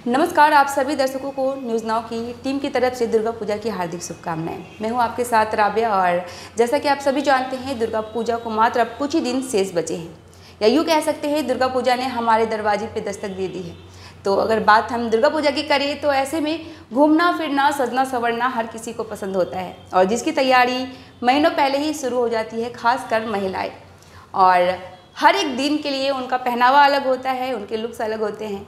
नमस्कार, आप सभी दर्शकों को न्यूज़ नाउ की टीम की तरफ से दुर्गा पूजा की हार्दिक शुभकामनाएं। मैं हूं आपके साथ राबिया और जैसा कि आप सभी जानते हैं दुर्गा पूजा को मात्र अब कुछ ही दिन शेष बचे हैं, या यूँ कह सकते हैं दुर्गा पूजा ने हमारे दरवाजे पे दस्तक दे दी है। तो अगर बात हम दुर्गा पूजा की करें तो ऐसे में घूमना फिरना सजना संवरना हर किसी को पसंद होता है और जिसकी तैयारी महीनों पहले ही शुरू हो जाती है, खासकर महिलाएँ। और हर एक दिन के लिए उनका पहनावा अलग होता है, उनके लुक्स अलग होते हैं।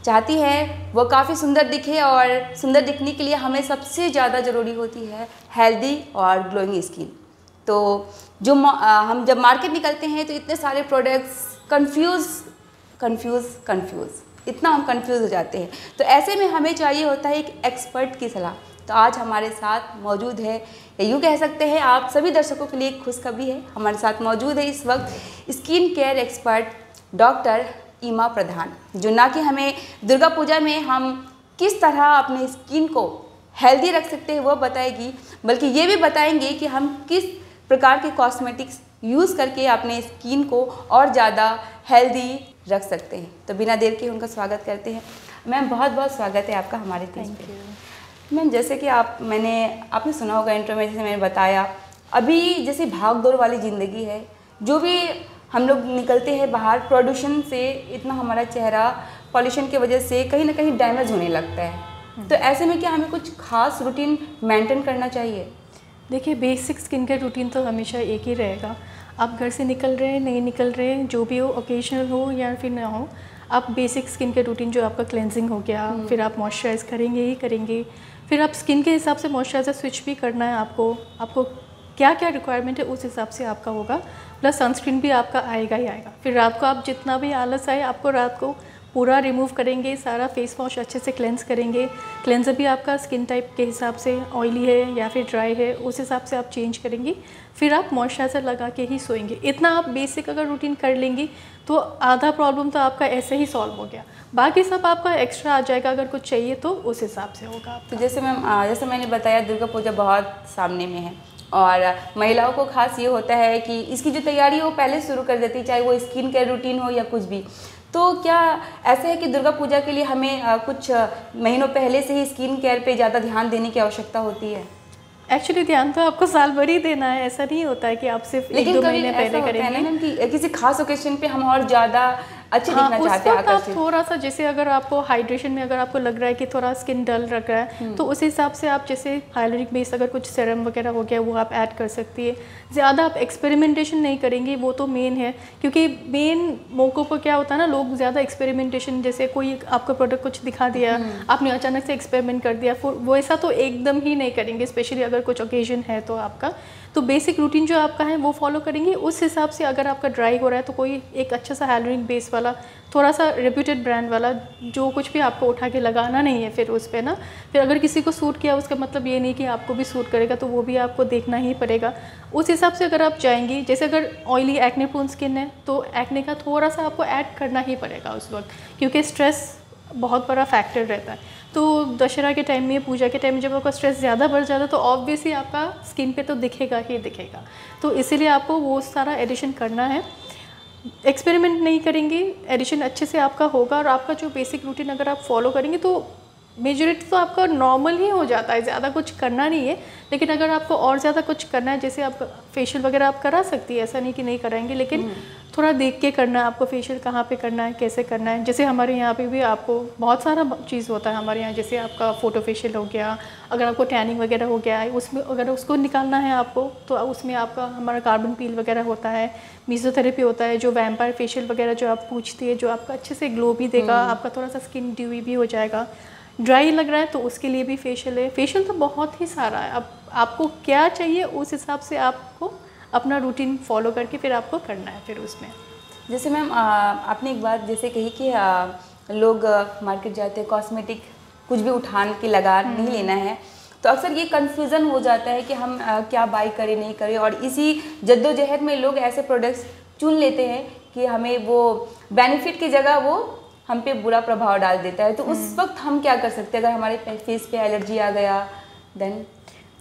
चाहती है वो काफ़ी सुंदर दिखे और सुंदर दिखने के लिए हमें सबसे ज़्यादा ज़रूरी होती है हेल्दी और ग्लोइंग स्किन। तो जो हम जब मार्केट निकलते हैं तो इतने सारे प्रोडक्ट्स कंफ्यूज इतना हम कंफ्यूज हो जाते हैं। तो ऐसे में हमें चाहिए होता है एक एक्सपर्ट की सलाह। तो आज हमारे साथ मौजूद है, या यूँ कह सकते हैं आप सभी दर्शकों के लिए एक खुशखबरी है, हमारे साथ मौजूद है इस वक्त स्किन केयर एक्सपर्ट डॉक्टर ईमा प्रधान, जो ना कि हमें दुर्गा पूजा में हम किस तरह अपने स्किन को हेल्दी रख सकते हैं वो बताएगी, बल्कि ये भी बताएंगे कि हम किस प्रकार के कॉस्मेटिक्स यूज़ करके अपने स्किन को और ज़्यादा हेल्दी रख सकते हैं। तो बिना देर के उनका स्वागत करते हैं। मैम, बहुत बहुत स्वागत है आपका हमारे टीम पे। मैम, जैसे कि आपने सुना होगा इंट्रो में, जैसे मैंने बताया, अभी जैसे भाग दौड़ वाली ज़िंदगी है, जो भी हम लोग निकलते हैं बाहर, प्रदूषण से इतना हमारा चेहरा पॉल्यूशन की वजह से कहीं ना कहीं डैमेज होने लगता है। तो ऐसे में क्या हमें कुछ खास रूटीन मेंटेन करना चाहिए? देखिए, बेसिक स्किन केयर रूटीन तो हमेशा एक ही रहेगा। आप घर से निकल रहे हैं, नहीं निकल रहे हैं, जो भी हो, ओकेजनल हो या फिर ना हो, आप बेसिक स्किन केयर रूटीन जो आपका क्लेंजिंग हो गया, फिर आप मॉइस्चराइज करेंगे ही करेंगे, फिर आप स्किन के हिसाब से मॉइस्चराइजर स्विच भी करना है आपको क्या क्या रिक्वायरमेंट है उस हिसाब से आपका होगा। प्लस सनस्क्रीन भी आपका आएगा ही आएगा। फिर रात को आप जितना भी आलस आए, आपको रात को पूरा रिमूव करेंगे, सारा फेस वॉश अच्छे से क्लेंस करेंगे। क्लेंजर भी आपका स्किन टाइप के हिसाब से ऑयली है या फिर ड्राई है, उस हिसाब से आप चेंज करेंगी। फिर आप मॉइस्चराइज़र लगा के ही सोएंगे। इतना आप बेसिक अगर रूटीन कर लेंगी तो आधा प्रॉब्लम तो आपका ऐसे ही सॉल्व हो गया। बाकी सब आपका एक्स्ट्रा आ जाएगा, अगर कुछ चाहिए तो उस हिसाब से होगा। तो जैसे मैंने बताया, दुर्गा पूजा बहुत सामने में है और महिलाओं को खास ये होता है कि इसकी जो तैयारी है वो पहले शुरू कर देती है, चाहे वो स्किन केयर रूटीन हो या कुछ भी। तो क्या ऐसा है कि दुर्गा पूजा के लिए हमें कुछ महीनों पहले से ही स्किन केयर पे ज़्यादा ध्यान देने की आवश्यकता होती है? एक्चुअली ध्यान तो आपको साल भर ही देना है, ऐसा नहीं होता है कि आप सिर्फ 1-2 महीने पहले करेंगे। लेकिन कि किसी खास ओकेजन पे हम और ज़्यादा अच्छे दिखना चाहते हैं, आप थोड़ा सा, जैसे अगर आपको हाइड्रेशन में अगर आपको लग रहा है कि थोड़ा स्किन डल लग रहा है, तो उस हिसाब से आप जैसे हाइलुरिक बेस अगर कुछ सीरम वगैरह हो गया वो आप ऐड कर सकती है। ज़्यादा आप एक्सपेरिमेंटेशन नहीं करेंगे, वो तो मेन है, क्योंकि मेन मौक़ों पर क्या होता है ना, लोग ज़्यादा एक्सपेरिमेंटेशन, जैसे कोई आपका प्रोडक्ट कुछ दिखा दिया, आपने अचानक से एक्सपेरिमेंट कर दिया, वो ऐसा तो एकदम ही नहीं करेंगे, स्पेशली अगर कुछ ओकेजन है तो आपका। तो बेसिक रूटीन जो आपका है वो फॉलो करेंगे। उस हिसाब से अगर आपका ड्राई हो रहा है तो कोई एक अच्छा सा हाइलुरिक बेस वाला, थोड़ा सा रेप्यूटेड ब्रांड वाला, जो कुछ भी आपको उठा के लगाना नहीं है फिर उस पर ना। फिर अगर किसी को सूट किया, उसका मतलब ये नहीं कि आपको भी सूट करेगा, तो वो भी आपको देखना ही पड़ेगा। उस हिसाब से अगर आप जाएंगी, जैसे अगर ऑयली एक्ने प्रोन स्किन है तो एक्ने का थोड़ा सा आपको ऐड करना ही पड़ेगा उस वक्त, क्योंकि स्ट्रेस बहुत बड़ा फैक्टर रहता है। तो दशहरा के टाइम में, पूजा के टाइम में जब आपका स्ट्रेस ज़्यादा बढ़ जाता है तो ऑब्वियसली आपका स्किन पे तो दिखेगा ही दिखेगा। तो इसीलिए आपको वो सारा एडिशन करना है। एक्सपेरिमेंट नहीं करेंगे, एडिशन अच्छे से आपका होगा और आपका जो बेसिक रूटीन अगर आप फॉलो करेंगे तो मेजॉरिटी तो आपका नॉर्मल ही हो जाता है, ज़्यादा कुछ करना नहीं है। लेकिन अगर आपको और ज़्यादा कुछ करना है, जैसे आप फेशियल वगैरह आप करा सकती है, ऐसा नहीं कि नहीं कराएंगे, लेकिन थोड़ा देख के करना है आपको, फेशियल कहाँ पे करना है, कैसे करना है। जैसे हमारे यहाँ पे भी आपको बहुत सारा चीज़ होता है हमारे यहाँ, जैसे आपका फ़ोटो फेशियल हो गया, अगर आपको टैनिंग वगैरह हो गया है, उसमें अगर उसको निकालना है आपको तो उसमें आपका हमारा कार्बन पील वगैरह होता है, मेसोथेरेपी होता है, जो वैम्पायर फेशियल वगैरह जो आप पूछती है, जो आपका अच्छे से ग्लो भी देगा, आपका थोड़ा सा स्किन ड्यूई भी हो जाएगा। ड्राई लग रहा है तो उसके लिए भी फेशियल है। फेशियल तो बहुत ही सारा है, अब आपको क्या चाहिए उस हिसाब से आपको अपना रूटीन फॉलो करके फिर आपको करना है फिर उसमें। जैसे मैम आपने एक बात जैसे कही कि लोग मार्केट जाते हैं, कॉस्मेटिक कुछ भी उठान के लगा नहीं लेना है, तो अक्सर ये कन्फ्यूज़न हो जाता है कि हम क्या बाई करें नहीं करें, और इसी जद्दोजहद में लोग ऐसे प्रोडक्ट्स चुन लेते हैं कि हमें वो बेनिफिट की जगह वो हम पे बुरा प्रभाव डाल देता है। तो उस वक्त हम क्या कर सकते हैं अगर हमारे फेस पे एलर्जी आ गया? देन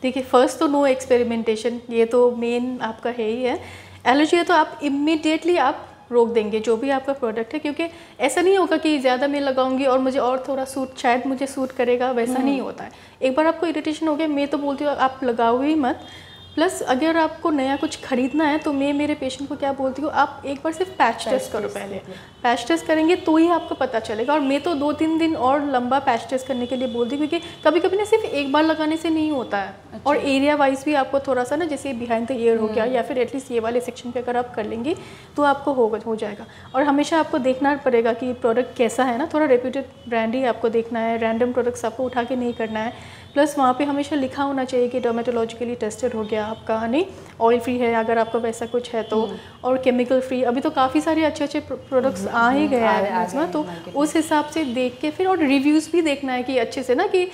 देखिए, फर्स्ट तो नो एक्सपेरिमेंटेशन, ये तो मेन आपका है ही है। एलर्जी है तो आप इमीडिएटली आप रोक देंगे जो भी आपका प्रोडक्ट है, क्योंकि ऐसा नहीं होगा कि ज़्यादा मैं लगाऊंगी और मुझे और थोड़ा सूट शायद मुझे सूट करेगा, वैसा नहीं होता है। एक बार आपको इरिटेशन हो गया, मैं तो बोलती हूँ आप लगाओ ही मत। प्लस अगर आपको नया कुछ खरीदना है तो मैं मेरे पेशेंट को क्या बोलती हूँ, आप एक बार सिर्फ पैच टेस्ट करो। पहले पैच टेस्ट करेंगे तो ही आपको पता चलेगा। और मैं तो 2-3 दिन और लंबा पैच टेस्ट करने के लिए बोलती हूँ, क्योंकि कभी कभी ना सिर्फ एक बार लगाने से नहीं होता है। और एरिया वाइज भी आपको थोड़ा सा ना, जैसे बिहाइंड द ईयर हो गया या फिर एटलीस्ट ये वाले सेक्शन पे अगर आप कर लेंगे तो आपको हो जाएगा। और हमेशा आपको देखना पड़ेगा कि प्रोडक्ट कैसा है ना, थोड़ा रेप्यूटेड ब्रांड ही आपको देखना है, रैंडम प्रोडक्ट्स आपको उठा के नहीं करना है। प्लस वहाँ पे हमेशा लिखा होना चाहिए कि डर्मेटोलॉजिकली टेस्टेड हो गया आपका, नहीं ऑयल फ्री है अगर आपका वैसा कुछ है तो, और केमिकल फ्री। अभी तो काफ़ी सारे अच्छे प्रोडक्ट्स आ ही गए हैं, तो उस हिसाब से देख के फिर, और रिव्यूज़ भी देखना है कि अच्छे से ना, कि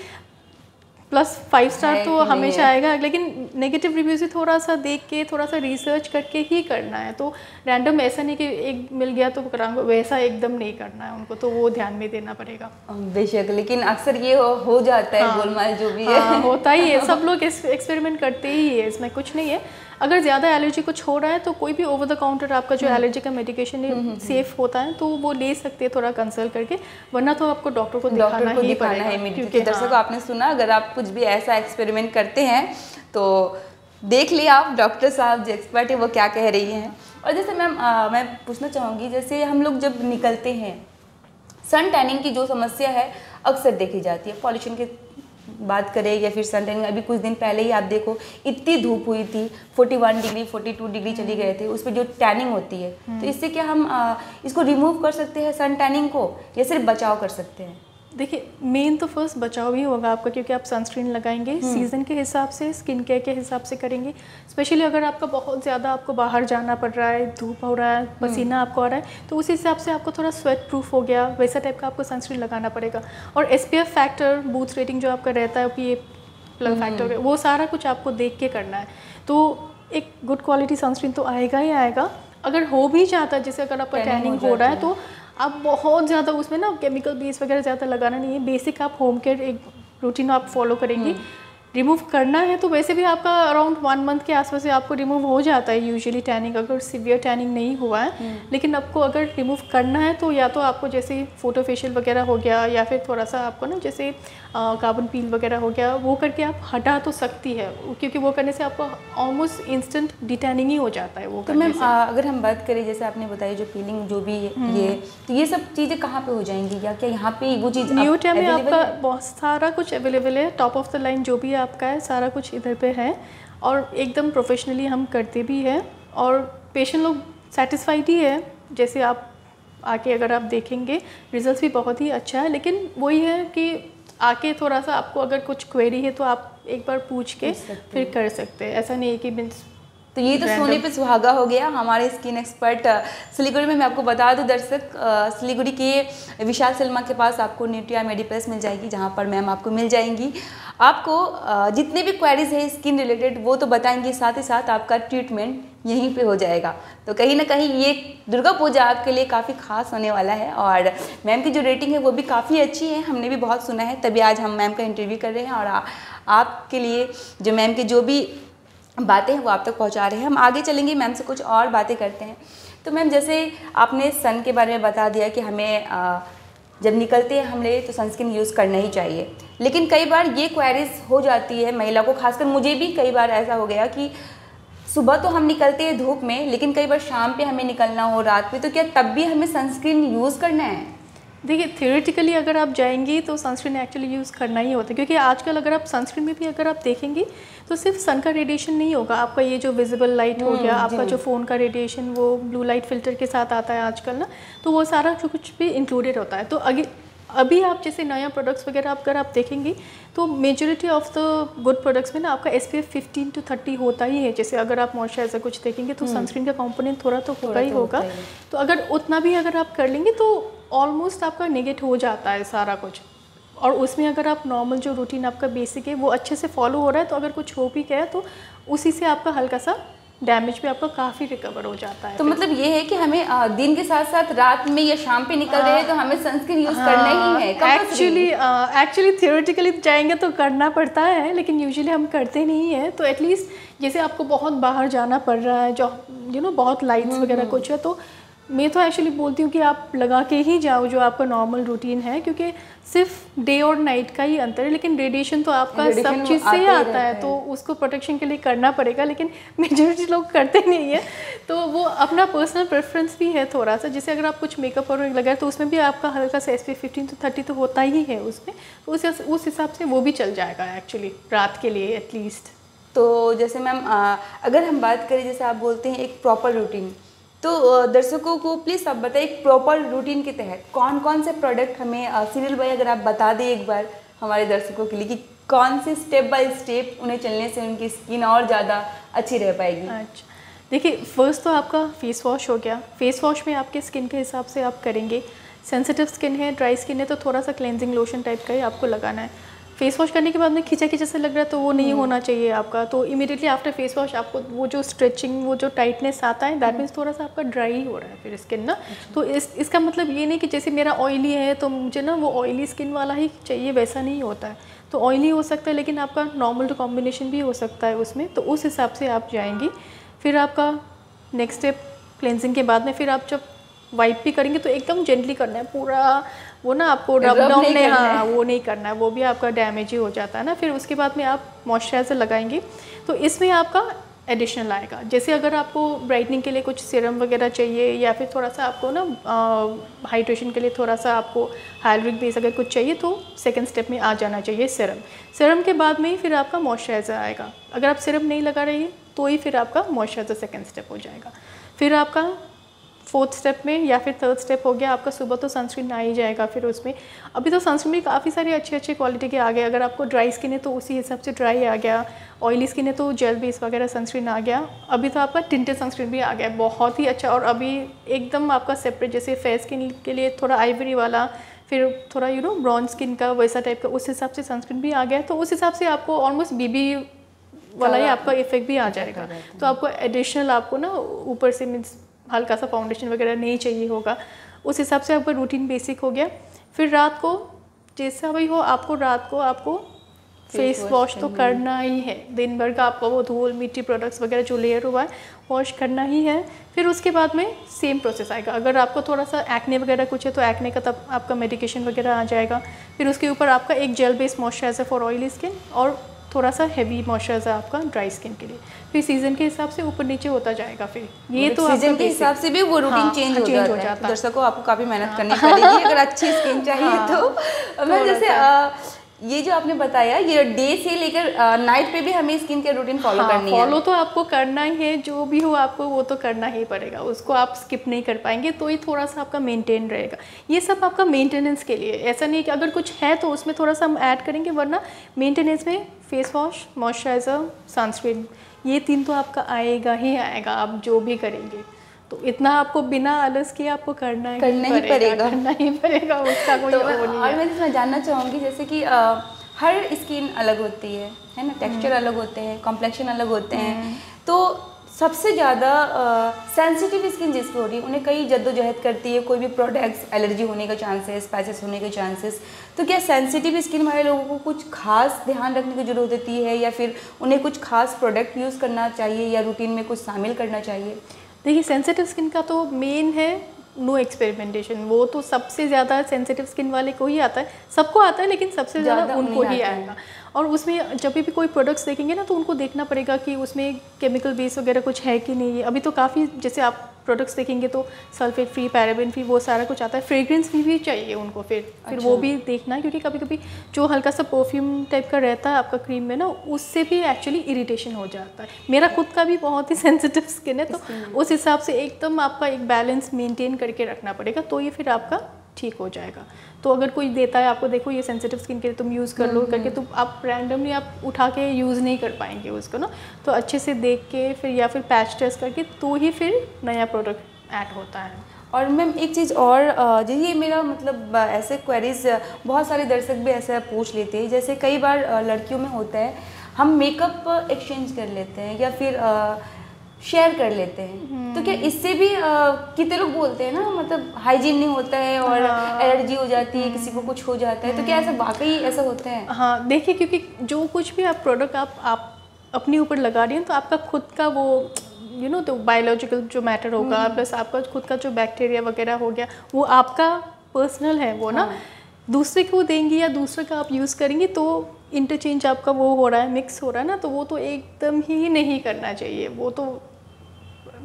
प्लस 5 स्टार तो हमेशा आएगा, लेकिन नेगेटिव रिव्यूज ही थोड़ा सा देख के, थोड़ा सा रिसर्च करके ही करना है। तो रैंडम ऐसा नहीं कि एक मिल गया तो कराऊंगा, वैसा एकदम नहीं करना है उनको, तो वो ध्यान में देना पड़ेगा। बेशक, लेकिन अक्सर ये हो जाता है, गोलमाल जो भी है होता ही है, सब लोग एक्सपेरिमेंट करते ही है, इसमें कुछ नहीं है। अगर ज़्यादा एलर्जी कुछ हो रहा है तो कोई भी ओवर द काउंटर आपका जो एलर्जी का मेडिकेशन सेफ होता है तो वो ले सकते हैं थोड़ा कंसल्ट करके, वरना तो आपको डॉक्टर को दिखाना ही पड़ेगा। क्योंकि दर्शकों आपने सुना, अगर आप कुछ भी ऐसा एक्सपेरिमेंट करते हैं तो देख लिया आप डॉक्टर साहब जो एक्सपर्ट है वो क्या कह रही हैं। और जैसे मैम मैं पूछना चाहूँगी, जैसे हम लोग जब निकलते हैं, सन टैनिंग की जो समस्या है अक्सर देखी जाती है, पॉल्यूशन की बात करें या फिर सन टैनिंग, अभी कुछ दिन पहले ही आप देखो इतनी धूप हुई थी, 41 डिग्री 42 डिग्री चली गए थे, उस पर जो टैनिंग होती है, तो इससे क्या हम इसको रिमूव कर सकते हैं सन टैनिंग को, या सिर्फ बचाव कर सकते हैं? देखिए, मेन तो फर्स्ट बचाव ही होगा आपका, क्योंकि आप सनस्क्रीन लगाएंगे सीज़न के हिसाब से, स्किन केयर के हिसाब से करेंगे। स्पेशली अगर आपका बहुत ज़्यादा आपको बाहर जाना पड़ रहा है, धूप हो रहा है, पसीना आपको आ रहा है, तो उस हिसाब से आपको थोड़ा स्वेट प्रूफ हो गया वैसा टाइप का आपको सनस्क्रीन लगाना पड़ेगा। और SPF फैक्टर, बूथ रेटिंग जो आपका रहता है, PA प्लस फैक्टर, वो सारा कुछ आपको देख के करना है। तो एक गुड क्वालिटी सनस्क्रीन तो आएगा ही आएगा। अगर हो भी जाता है, जैसे अगर आपका टैनिंग हो रहा है तो आप बहुत ज़्यादा उसमें ना केमिकल बेस वगैरह ज़्यादा लगाना नहीं है। बेसिक आप होम केयर एक रूटीन आप फॉलो करेंगी, रिमूव करना है तो वैसे भी आपका अराउंड 1 मंथ के आसपास से आपको रिमूव हो जाता है यूजुअली टैनिंग, अगर सीवियर टैनिंग नहीं हुआ है। लेकिन आपको अगर रिमूव करना है तो या तो आपको जैसे फोटो फेशियल वगैरह हो गया, या फिर थोड़ा सा आपको ना जैसे कार्बन पील वगैरह हो गया, वो करके आप हटा तो सकती है, क्योंकि वो करने से आपको ऑलमोस्ट इंस्टेंट डिटैनिंग ही हो जाता है वो। तो मैम अगर हम बात करें, जैसे आपने बताया जो पीलिंग जो भी ये, तो ये सब चीज़ें कहाँ पे हो जाएंगी, या क्या यहाँ पे वो चीज़ न्यूट्रिया में आपका बहुत सारा कुछ अवेलेबल है, टॉप ऑफ द लाइन जो भी आपका है सारा कुछ इधर पे है, और एकदम प्रोफेशनली हम करते भी हैं, और पेशेंट लोग सेटिस्फाइड ही है। जैसे आप आके अगर आप देखेंगे रिजल्ट भी बहुत ही अच्छा है, लेकिन वही है कि आके थोड़ा सा आपको अगर कुछ क्वेरी है तो आप एक बार पूछ के फिर कर सकते हैं, ऐसा नहीं है कि मीन्स। तो ये तो सोने पे सुहागा हो गया हमारे स्किन एक्सपर्ट सिलीगुड़ी में। मैं आपको बता दूं दर्शक, सिलीगुड़ी के विशाल सिल्मा के पास आपको न्यूट्रिया मेडिप्लस मिल जाएगी, जहां पर मैम आपको मिल जाएंगी। आपको जितने भी क्वेरीज है स्किन रिलेटेड वो तो बताएंगे, साथ ही साथ आपका ट्रीटमेंट यहीं पे हो जाएगा। तो कहीं ना कहीं ये दुर्गा पूजा आपके लिए काफ़ी खास होने वाला है, और मैम की जो रेटिंग है वो भी काफ़ी अच्छी है, हमने भी बहुत सुना है, तभी आज हम मैम का इंटरव्यू कर रहे हैं और आपके लिए जो मैम की जो भी बातें हैं वो आप तक पहुंचा रहे हैं। हम आगे चलेंगे, मैम से कुछ और बातें करते हैं। तो मैम, जैसे आपने सन के बारे में बता दिया कि हमें जब निकलते हैं हमने तो सनस्क्रीन यूज़ करना ही चाहिए, लेकिन कई बार ये क्वेरीज हो जाती है महिला को, खासकर मुझे भी कई बार ऐसा हो गया कि सुबह तो हम निकलते हैं धूप में, लेकिन कई बार शाम पे हमें निकलना हो, रात में, तो क्या तब भी हमें सनस्क्रीन यूज़ करना है? देखिए, थियोरेटिकली अगर आप जाएंगी तो सनस्क्रीन एक्चुअली यूज़ करना ही होता है, क्योंकि आजकल अगर आप सनस्क्रीन में भी अगर आप देखेंगी तो सिर्फ सन का रेडिएशन नहीं होगा, आपका ये जो विजिबल लाइट हो गया, आपका जो फ़ोन का रेडिएशन वो ब्लू लाइट फिल्टर के साथ आता है आजकल ना, तो वो सारा जो कुछ भी इंक्लूडेड होता है। तो अभी आप जैसे नया प्रोडक्ट्स वगैरह अगर आप देखेंगी तो majority of the good products में ना आपका SPF 15 to 30 होता ही है। जैसे अगर आप मॉइस्चराइजर कुछ देखेंगे तो सनस्क्रीन का कंपोनेंट थोड़ा तो होगा ही होगा, तो अगर उतना भी अगर आप कर लेंगे तो ऑलमोस्ट आपका नेगेट हो जाता है सारा कुछ। और उसमें अगर आप नॉर्मल जो रूटीन आपका बेसिक है वो अच्छे से फॉलो हो रहा है, तो अगर कुछ हो भी गया तो उसी से आपका हल्का सा डैमेज भी आपका काफ़ी रिकवर हो जाता है। तो मतलब ये है कि हमें दिन के साथ साथ रात में या शाम पे निकल रहे हैं तो हमें सनस्क्रीन यूज़ करना ही है। एक्चुअली थियोरेटिकली जाएंगे तो करना पड़ता है, लेकिन यूजुअली हम करते नहीं है। तो एटलीस्ट जैसे आपको बहुत बाहर जाना पड़ रहा है, जो बहुत लाइट्स वगैरह कुछ है, तो मैं तो एक्चुअली बोलती हूँ कि आप लगा के ही जाओ जो आपका नॉर्मल रूटीन है, क्योंकि सिर्फ डे और नाइट का ही अंतर है, लेकिन रेडिएशन तो आपका सब चीज़ से ही आता है, तो उसको प्रोटेक्शन के लिए करना पड़ेगा। लेकिन मेजॉरिटी लोग करते नहीं है, तो वो अपना पर्सनल प्रेफरेंस भी है थोड़ा सा। जैसे अगर आप कुछ मेकअप और लगाए तो उसमें भी आपका हल्का सा SPF 15 to 30 तो होता ही है उसमें, तो उस हिसाब से वो भी चल जाएगा एक्चुअली रात के लिए एटलीस्ट। तो जैसे मैम अगर हम बात करें, जैसे आप बोलते हैं एक प्रॉपर रूटीन, तो दर्शकों को प्लीज़ आप बताइए एक प्रॉपर रूटीन के तहत कौन कौन से प्रोडक्ट हमें सीरियल बाय अगर आप बता दें एक बार हमारे दर्शकों के लिए कि कौन से स्टेप बाय स्टेप उन्हें चलने से उनकी स्किन और ज़्यादा अच्छी रह पाएगी। अच्छा, देखिए फर्स्ट तो आपका फेस वॉश हो गया। फेस वॉश में आपके स्किन के हिसाब से आप करेंगे। सेंसिटिव स्किन है, ड्राई स्किन है, तो थोड़ा सा क्लेंजिंग लोशन टाइप का ही आपको लगाना है। फेस वॉश करने के बाद में खिंचा खिंचा से लग रहा है तो वो नहीं होना चाहिए आपका। तो इमीडिएटली आफ्टर फेस वॉश आपको वो जो स्ट्रेचिंग, वो जो टाइटनेस आता है, दैट मीन्स थोड़ा सा आपका ड्राई ही हो रहा है फिर स्किन ना। तो इसका मतलब ये नहीं कि जैसे मेरा ऑयली है तो मुझे ना वो ऑयली स्किन वाला ही चाहिए, वैसा नहीं होता है। तो ऑयली हो सकता है लेकिन आपका नॉर्मल कॉम्बिनेशन भी हो सकता है उसमें, तो उस हिसाब से आप जाएंगी। फिर आपका नेक्स्ट स्टेप क्लेंजिंग के बाद में फिर आप जब वाइप भी करेंगे तो एकदम जेंटली करना है, पूरा वो ना आपको रब डाउन नहीं, हाँ वो नहीं करना है, वो भी आपका डैमेज ही हो जाता है ना। फिर उसके बाद में आप मॉइस्चराइज़र लगाएंगे, तो इसमें आपका एडिशनल आएगा। जैसे अगर आपको ब्राइटनिंग के लिए कुछ सीरम वगैरह चाहिए, या फिर थोड़ा सा आपको ना हाइड्रेशन के लिए थोड़ा सा आपको हाइलुरिक बेस अगर कुछ चाहिए, तो सेकंड स्टेप में आ जाना चाहिए सीरम के बाद में ही फिर आपका मॉइस्चराइज़र आएगा। अगर आप सीरम नहीं लगा रही है तो ही फिर आपका मॉइस्चराइज़र सेकंड स्टेप हो जाएगा। फिर आपका फोर्थ स्टेप में या फिर थर्ड स्टेप हो गया आपका, सुबह तो सनस्क्रीन आ ही जाएगा। फिर उसमें अभी तो सनस्क्रीन भी काफ़ी सारे अच्छे क्वालिटी के आ गए। अगर आपको ड्राई स्किन है तो उसी हिसाब से ड्राई आ गया, ऑयली स्किन है तो जेल बेस वगैरह सनस्क्रीन आ गया। अभी तो आपका टिंटेड सनस्क्रीन भी आ गया, बहुत ही अच्छा। और अभी एकदम आपका सेपरेट, जैसे फेयर स्किन के लिए थोड़ा आइवरी वाला, फिर थोड़ा ब्रॉन्ज स्किन का वैसा टाइप का, उस हिसाब से सनस्क्रीन भी आ गया। तो उस हिसाब से आपको ऑलमोस्ट BB वाला ही आपका इफेक्ट भी आ जाएगा। तो आपको एडिशनल आपको ना ऊपर से मीन्स हल्का सा फाउंडेशन वगैरह नहीं चाहिए होगा। उस हिसाब से आपका रूटीन बेसिक हो गया। फिर रात को जैसा भी हो, आपको रात को आपको फेस वॉश तो करना ही है। दिन भर का आपका वो धूल मिट्टी प्रोडक्ट्स वगैरह जो लेयर हुआ है वॉश करना ही है। फिर उसके बाद में सेम प्रोसेस आएगा। अगर आपको थोड़ा सा एक्ने वगैरह कुछ है तो एक्ने का तब आपका मेडिकेशन वगैरह आ जाएगा। फिर उसके ऊपर आपका एक gel based moisturiser for oily skin और थोड़ा सा हेवी मॉइस्चराइजर आपका ड्राई स्किन के लिए। फिर सीजन के हिसाब से ऊपर नीचे होता जाएगा। फिर ये तो सीजन के हिसाब से भी वो रूटीन चेंज हो जाता है। दर्शकों आपको काफ़ी मेहनत करनी पड़ेगी अगर अच्छी स्किन चाहिए तो। मैं जैसे ये जो आपने बताया, ये डे से लेकर नाइट पे भी हमें स्किन केयर रूटीन फॉलो करनी है। फॉलो तो आपको करना ही है, जो भी हो आपको वो तो करना ही पड़ेगा, उसको आप स्किप नहीं कर पाएंगे। तो ही थोड़ा सा आपका मेंटेन रहेगा। ये सब आपका मेंटेनेंस के लिए, ऐसा नहीं कि अगर कुछ है तो उसमें थोड़ा सा हम ऐड करेंगे, वरना मेंटेनेंस में फेस वॉश, मॉइस्चराइज़र, सनस्क्रीन, ये 3 तो आपका आएगा ही आएगा, आप जो भी करेंगे। तो इतना आपको बिना आलस के आपको करना ही पड़ेगा उसका कोई तो, वो नहीं और है। मैं जानना चाहूँगी जैसे कि हर स्किन अलग होती है ना, टेक्सचर अलग होते हैं, कॉम्प्लेक्शन अलग होते हैं। तो सबसे ज़्यादा सेंसिटिव स्किन जिसकी हो रही है उन्हें कई जद्दोजहद करती है, कोई भी प्रोडक्ट्स एलर्जी होने के चांसेस, पैचेस होने के चांसेस। तो क्या सेंसिटिव स्किन वाले लोगों को कुछ खास ध्यान रखने की ज़रूरत होती है, या फिर उन्हें कुछ खास प्रोडक्ट यूज़ करना चाहिए, या रूटीन में कुछ शामिल करना चाहिए? देखिए सेंसिटिव स्किन का तो मेन है नो एक्सपेरिमेंटेशन। वो तो सबसे ज़्यादा सेंसिटिव स्किन वाले को ही आता है, सबको आता है लेकिन सबसे ज़्यादा उनको ही आएगा। और उसमें जब भी कोई प्रोडक्ट्स देखेंगे ना तो उनको देखना पड़ेगा कि उसमें केमिकल बेस वगैरह कुछ है कि नहीं है। अभी तो काफ़ी जैसे आप प्रोडक्ट्स देखेंगे तो सल्फेट फ्री, पैराबेन फ्री, वो सारा कुछ आता है। फ्रेग्रेंस भी चाहिए उनको फिर वो भी देखना है, क्योंकि कभी कभी जो हल्का सा परफ्यूम टाइप का रहता है आपका क्रीम में ना, उससे भी एक्चुअली इरिटेशन हो जाता है। मेरा खुद का भी बहुत ही सेंसिटिव स्किन है, तो उस हिसाब से एकदम आपका एक बैलेंस मेंटेन करके रखना पड़ेगा, तो ये फिर आपका ठीक हो जाएगा। तो अगर कोई देता है आपको, देखो ये सेंसिटिव स्किन के लिए तुम यूज़ कर लो करके, तो आप रैंडमली आप उठा के यूज़ नहीं कर पाएंगे उसको ना। तो अच्छे से देख के फिर या फिर पैच टेस्ट करके तो ही फिर नया प्रोडक्ट ऐड होता है। और मैम एक चीज़ और, ये मेरा मतलब ऐसे क्वेरीज बहुत सारे दर्शक भी ऐसा पूछ लेते हैं, जैसे कई बार लड़कियों में होता है हम मेकअप एक्सचेंज कर लेते हैं या फिर शेयर कर लेते हैं, तो क्या इससे भी कितने लोग बोलते हैं ना, मतलब हाइजीन नहीं होता है और एलर्जी हो जाती है, किसी को कुछ हो जाता है, तो क्या ऐसा वाकई ऐसा होता है? हाँ देखिए, क्योंकि जो कुछ भी आप प्रोडक्ट आप अपने ऊपर लगा रही हैं तो आपका खुद का वो यू नो तो बायोलॉजिकल जो मैटर होगा प्लस आपका खुद का जो बैक्टीरिया वगैरह हो गया वो आपका पर्सनल है वो ना, दूसरे को देंगी या दूसरे का आप यूज़ करेंगी तो इंटरचेंज आपका वो हो रहा है, मिक्स हो रहा है ना, तो वो तो एकदम ही नहीं करना चाहिए। वो तो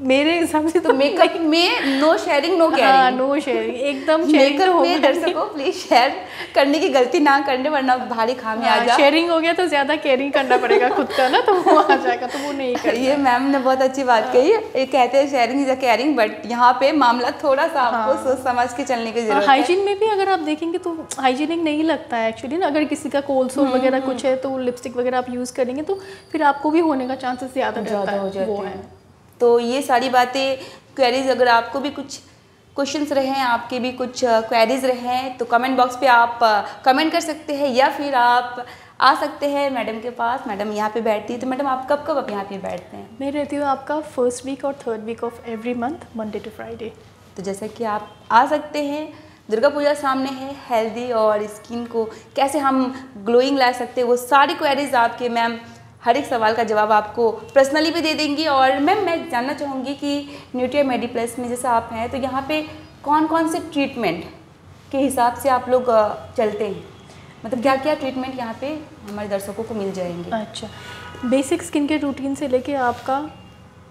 मेरे हिसाब से तो मेकअप में नो शेयरिंग नो केयरिंग। हाँ, नो शेयरिंग, एकदम शेयरिंग मेकअप में दर्शकों प्लीज शेयर करने की गलती ना करने वरना भारी खामी आ जाए। शेयरिंग हो गया तो ज़्यादा केयरिंग करना पड़ेगा खुद का ना, तो वो आ जाएगा, तो वो नहीं करना। ये मैम ने बहुत अच्छी बात कही है, ये कहते हैं sharing is a caring, but यहाँ पे मामला थोड़ा सा आपको सोच समझ के चलने की जरूरत है। हाइजीन में भी अगर आप देखेंगे तो हाइजीनिक नहीं लगता है एक्चुअली ना, अगर किसी का कोल्ड सोर वगैरह कुछ है तो लिपस्टिक वगैरह आप यूज़ करेंगे तो फिर आपको भी होने का चांसेस ज़्यादा रहता है, वो है। तो ये सारी बातें क्वेरीज, अगर आपको भी कुछ क्वेश्चंस रहे हैं, आपके भी कुछ क्वेरीज रहे हैं तो कमेंट बॉक्स पे आप कमेंट कर सकते हैं या फिर आप आ सकते हैं मैडम के पास। मैडम यहाँ पे बैठती है, तो मैडम आप कब कब आप यहाँ पे बैठते हैं? मैं रहती हूँ आपका फर्स्ट वीक और third week of every month, Monday to Friday. तो जैसा कि आप आ सकते हैं, दुर्गा पूजा सामने है, हेल्दी और स्किन को कैसे हम ग्लोइंग ला सकते हैं वो सारी क्वेरीज आपके मैम हर एक सवाल का जवाब आपको पर्सनली भी दे देंगी। और मैम मैं जानना चाहूँगी कि न्यूट्रिया मेडिप्लस में जैसे आप हैं तो यहाँ पे कौन कौन से ट्रीटमेंट के हिसाब से आप लोग चलते हैं, मतलब क्या क्या ट्रीटमेंट यहाँ पे हमारे दर्शकों को मिल जाएंगे? अच्छा, बेसिक स्किन केयर रूटीन से लेके आपका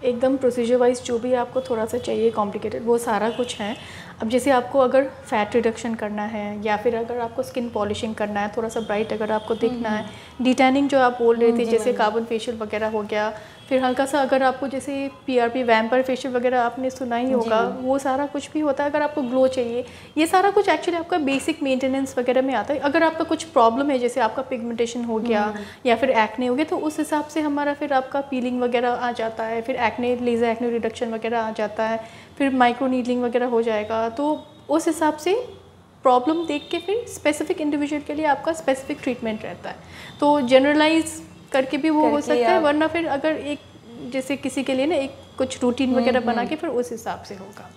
एकदम प्रोसीजर वाइज जो भी आपको थोड़ा सा चाहिए कॉम्प्लिकेटेड, वो सारा कुछ है। अब जैसे आपको अगर फैट रिडक्शन करना है या फिर अगर आपको स्किन पॉलिशिंग करना है, थोड़ा सा ब्राइट अगर आपको दिखना है, डिटैनिंग जो आप बोल रहे थे जैसे कार्बन फेशियल वगैरह हो गया, फिर हल्का सा अगर आपको जैसे PRP वैम्पायर फेशियल वगैरह आपने सुना ही होगा, वो सारा कुछ भी होता है। अगर आपको ग्लो चाहिए, ये सारा कुछ एक्चुअली आपका बेसिक मेंटेनेंस वगैरह में आता है। अगर आपका कुछ प्रॉब्लम है जैसे आपका पिगमेंटेशन हो गया या फिर एक्ने हो गया, तो उस हिसाब से हमारा फिर आपका पीलिंग वगैरह आ जाता है, फिर एक्ने लेजर एक्ने रिडक्शन वगैरह आ जाता है, फिर माइक्रो नीडलिंग वगैरह हो जाएगा। तो उस हिसाब से प्रॉब्लम देख के फिर स्पेसिफिक इंडिविजुअल के लिए आपका स्पेसिफिक ट्रीटमेंट रहता है। तो जनरलाइज करके भी वो हो सकता है, वरना फिर अगर एक जैसे किसी के लिए ना एक कुछ रूटीन वगैरह बना के फिर उस हिसाब से होगा।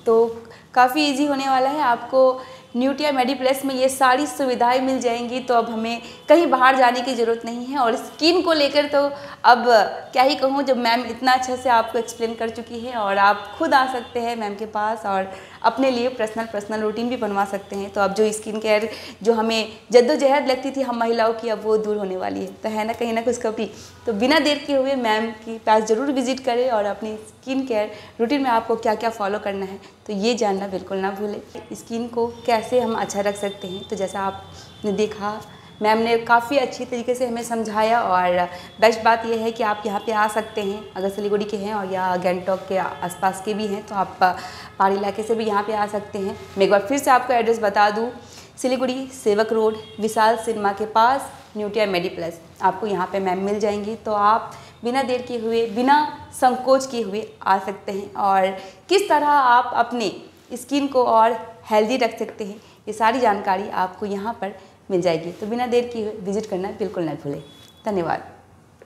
तो काफ़ी इजी होने वाला है, आपको न्यूट्रिया मेडिप्लस में ये सारी सुविधाएं मिल जाएंगी। तो अब हमें कहीं बाहर जाने की ज़रूरत नहीं है। और स्किन को लेकर तो अब क्या ही कहूँ, जब मैम इतना अच्छा से आपको एक्सप्लेन कर चुकी है और आप खुद आ सकते हैं मैम के पास और अपने लिए पर्सनल रूटीन भी बनवा सकते हैं। तो अब जो स्किन केयर जो हमें जद्दोजहद लगती थी हम महिलाओं की, अब वो दूर होने वाली है, तो है ना कहीं ना कुछ कभी। तो बिना देर के हुए मैम के पास ज़रूर विजिट करें और अपनी स्किन केयर रूटीन में आपको क्या क्या फॉलो करना है तो ये जानना बिल्कुल ना भूलें। स्किन को कैसे हम अच्छा रख सकते हैं, तो जैसा आपने देखा मैम ने काफ़ी अच्छी तरीके से हमें समझाया। और बेस्ट बात यह है कि आप यहाँ पे आ सकते हैं, अगर सिलीगुड़ी के हैं और या गैंगटॉक के आसपास के भी हैं तो आप पहाड़ी इलाके से भी यहाँ पे आ सकते हैं। मैं एक बार फिर से आपको एड्रेस बता दूँ, सिलीगुड़ी सेवक रोड विशाल सिनेमा के पास न्यूट्रिया मेडिप्लस, आपको यहाँ पे मैम मिल जाएंगी। तो आप बिना देर किए हुए, बिना संकोच किए हुए आ सकते हैं और किस तरह आप अपने स्किन को और हेल्दी रख सकते हैं ये सारी जानकारी आपको यहाँ पर मिल जाएगी। तो बिना देर किए हुए विजिट करना बिल्कुल ना भूलें। धन्यवाद।